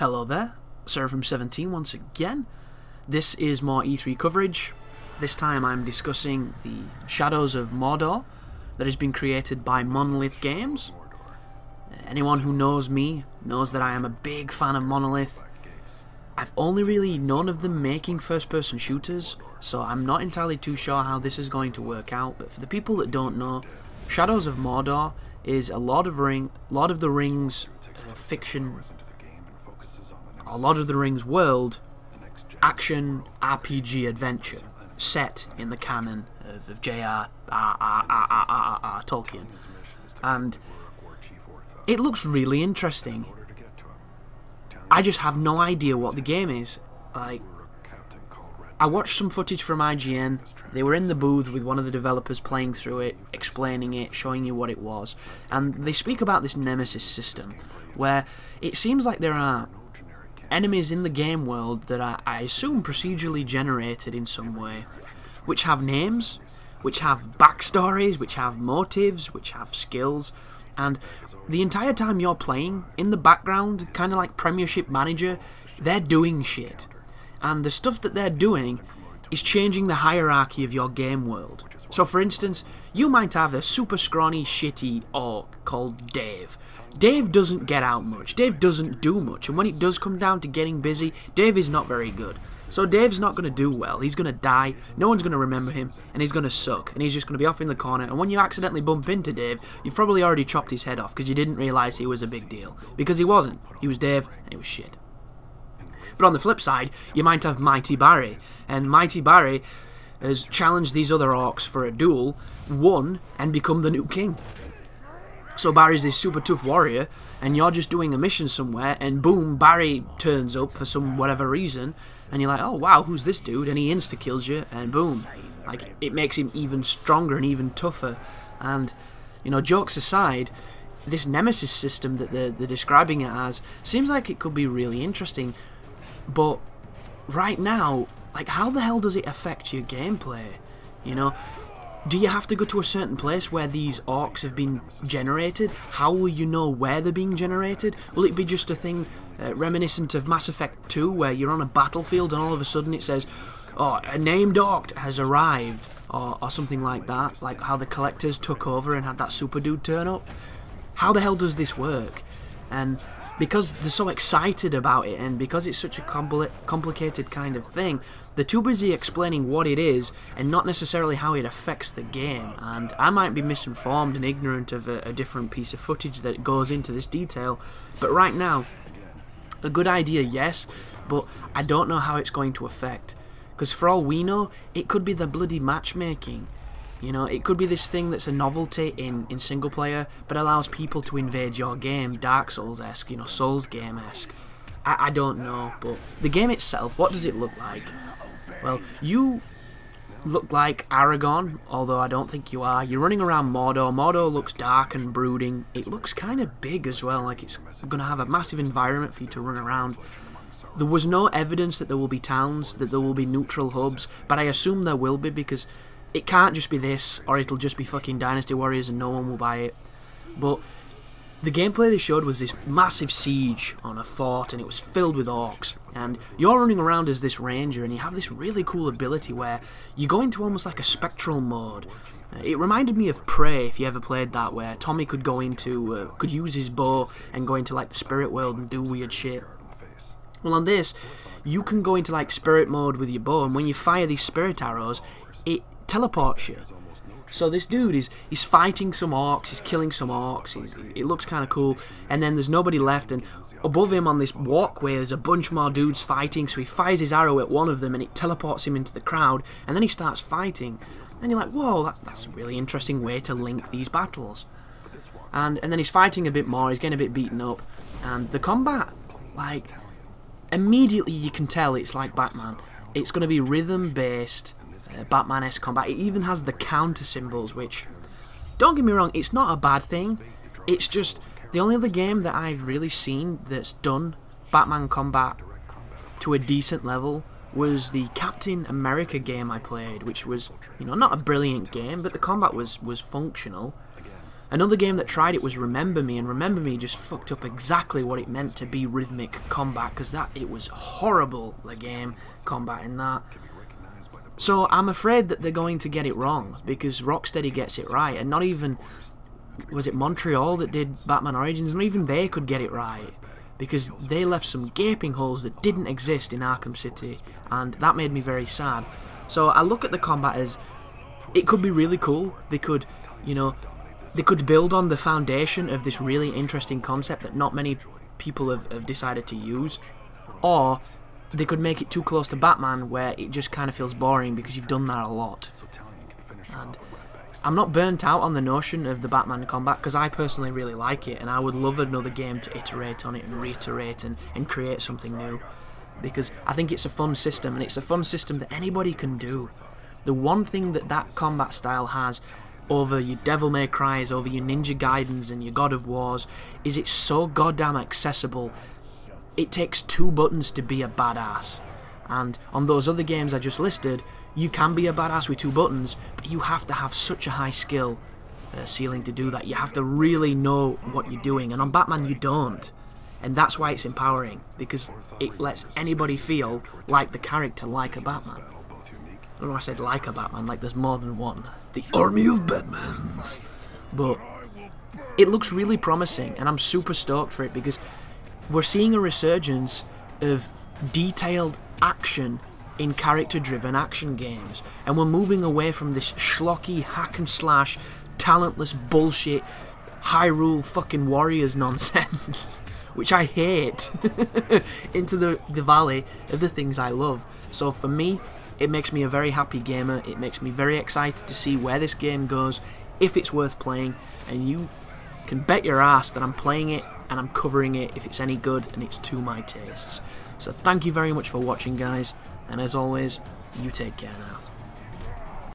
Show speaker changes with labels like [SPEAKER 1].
[SPEAKER 1] Hello there, Seraphim17 once again. This is more E3 coverage. This time I'm discussing the Shadows of Mordor that has been created by Monolith games. Anyone who knows me knows that I am a big fan of Monolith. I've only really known of them making first-person shooters, so I'm not entirely too sure how this is going to work out, but for the people that don't know, Shadows of Mordor is a Lord of the Rings fiction, a Lord of the Rings world action RPG adventure set in the canon of J.R.R. Tolkien, and it looks really interesting. I just have no idea what the game is. Like, I watched some footage from IGN. They were in the booth with one of the developers playing through it, explaining it, showing you what it was, and they speak about this Nemesis system, where it seems like there are enemies in the game world that are, I assume, procedurally generated in some way, which have names, which have backstories, which have motives, which have skills, and the entire time you're playing, in the background, kind of like Premiership Manager, they're doing shit. And the stuff that they're doing is changing the hierarchy of your game world. So for instance, you might have a super scrawny, shitty orc called Dave. Dave doesn't get out much, Dave doesn't do much, and when it does come down to getting busy, Dave is not very good. So Dave's not going to do well, he's going to die, no one's going to remember him, and he's going to suck, and he's just going to be off in the corner, and when you accidentally bump into Dave, you've probably already chopped his head off, because you didn't realise he was a big deal. Because he wasn't. He was Dave, and he was shit. But on the flip side, you might have Mighty Barry, and Mighty Barry has challenged these other orcs for a duel, won, and become the new king. So Barry's this super tough warrior, and you're just doing a mission somewhere, and boom, Barry turns up for some whatever reason, and you're like, oh wow, who's this dude? And he insta-kills you, and boom. Like, it makes him even stronger and even tougher. And, you know, jokes aside, this Nemesis system that they're describing it as seems like it could be really interesting, but right now, like, how the hell does it affect your gameplay? You know? Do you have to go to a certain place where these orcs have been generated? How will you know where they're being generated? Will it be just a thing reminiscent of Mass Effect 2, where you're on a battlefield and all of a sudden it says, oh, a named orc has arrived, or something like that, like how the Collectors took over and had that super dude turn up? How the hell does this work? And because they're so excited about it, and because it's such a complicated kind of thing, they're too busy explaining what it is and not necessarily how it affects the game. And I might be misinformed and ignorant of a different piece of footage that goes into this detail, but right now, a good idea, yes, but I don't know how it's going to affect. Because for all we know, it could be the bloody matchmaking. You know, it could be this thing that's a novelty in single player, but allows people to invade your game, Dark Souls-esque, you know, Souls game-esque. I don't know, but the game itself, what does it look like? Well, you look like Aragorn, although I don't think you are. You're running around Mordor. Mordor looks dark and brooding. It looks kind of big as well, like it's going to have a massive environment for you to run around. There was no evidence that there will be towns, that there will be neutral hubs, but I assume there will be, because it can't just be this, or it'll just be fucking Dynasty Warriors and no one will buy it. But the gameplay they showed was this massive siege on a fort, and it was filled with orcs. And you're running around as this ranger, and you have this really cool ability where you go into almost like a spectral mode. It reminded me of Prey, if you ever played that, where Tommy could go into, could use his bow and go into like the spirit world and do weird shit. Well, on this, you can go into like spirit mode with your bow, and when you fire these spirit arrows, it teleports you. So this dude he's fighting some orcs, he's killing some orcs, it looks kind of cool, and then there's nobody left, and above him on this walkway there's a bunch more dudes fighting, so he fires his arrow at one of them and it teleports him into the crowd, and then he starts fighting, and you're like, whoa, that's a really interesting way to link these battles. And then he's fighting a bit more, he's getting a bit beaten up, and the combat, like, immediately you can tell it's like Batman. It's going to be rhythm based, Batman-esque combat. It even has the counter symbols, which, don't get me wrong, it's not a bad thing. It's just the only other game that I've really seen that's done Batman combat to a decent level was the Captain America game I played, which was, you know, not a brilliant game, but the combat was functional. Another game that tried it was Remember Me, and Remember Me just fucked up exactly what it meant to be rhythmic combat, because it was horrible, the game, combat in that. So I'm afraid that they're going to get it wrong, because Rocksteady gets it right, and not even, was it Montreal that did Batman Origins? Not even they could get it right, because they left some gaping holes that didn't exist in Arkham City, and that made me very sad. So I look at the combat as, it could be really cool. They could, you know, they could build on the foundation of this really interesting concept that not many people have decided to use, or they could make it too close to Batman where it just kind of feels boring because you've done that a lot. And I'm not burnt out on the notion of the Batman combat, because I personally really like it, and I would love another game to iterate on it and reiterate and create something new, because I think it's a fun system, and it's a fun system that anybody can do. The one thing that that combat style has over your Devil May Cry's, over your Ninja Gaidens and your God of Wars, is it's so goddamn accessible. It takes 2 buttons to be a badass. And on those other games I just listed, you can be a badass with 2 buttons, but you have to have such a high skill ceiling to do that. You have to really know what you're doing, and on Batman you don't. And that's why it's empowering, because it lets anybody feel like the character, like a Batman. I don't know why I said like a Batman, like there's more than one. The army of Batmans. But it looks really promising, and I'm super stoked for it, because we're seeing a resurgence of detailed action in character-driven action games, and we're moving away from this schlocky, hack-and-slash, talentless bullshit, Hyrule fucking Warriors nonsense, which I hate, into the valley of the things I love. So for me, it makes me a very happy gamer. It makes me very excited to see where this game goes, if it's worth playing, and you can bet your ass that I'm playing it and I'm covering it if it's any good and it's to my tastes. So thank you very much for watching, guys, and as always, you take care now.